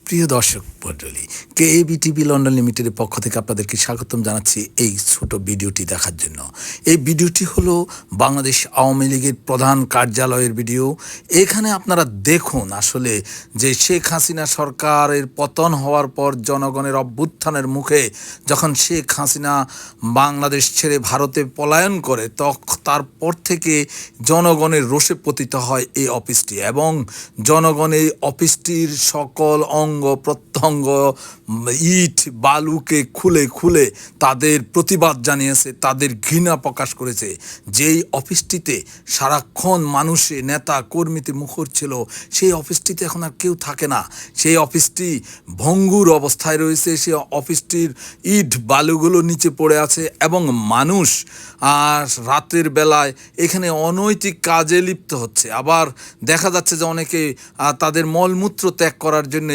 প্রিয় দর্শক মণ্ডলী, কেএবিটিভি লন্ডন লিমিটেডের পক্ষ থেকে আপনাদেরকে স্বাগতম জানাচ্ছি এই ছোট ভিডিওটি দেখার জন্য। এই ভিডিওটি হলো বাংলাদেশ আওয়ামী লীগের প্রধান কার্যালয়ের ভিডিও। এখানে আপনারা দেখুন আসলে যে শেখ হাসিনা সরকারের পতন হওয়ার পর জনগণের অভ্যুত্থানের মুখে যখন শেখ হাসিনা বাংলাদেশ ছেড়ে ভারতে পলায়ন করে তারপর থেকে জনগণের রোষে পতিত হয় এই অফিসটি, এবং জনগণ এই অফিসটির সকল অঙ্গ প্রত্যঙ্গ ইট বালুকে খুলে খুলে তাদের প্রতিবাদ জানিয়েছে, তাদের ঘৃণা প্রকাশ করেছে। যেই অফিসটিতে সারাক্ষণ মানুষে নেতা কর্মীতে মুখর ছিল, সেই অফিসটিতে এখন আর কেউ থাকে না। সেই অফিসটি ভঙ্গুর অবস্থায় রয়েছে, সেই অফিসটির ইট বালুগুলো নিচে পড়ে আছে, এবং মানুষ রাতের বেলায় এখানে অনৈতিক কাজে লিপ্ত হচ্ছে। আবার দেখা যাচ্ছে যে অনেকে তাদের মলমূত্র ত্যাগ করার জন্য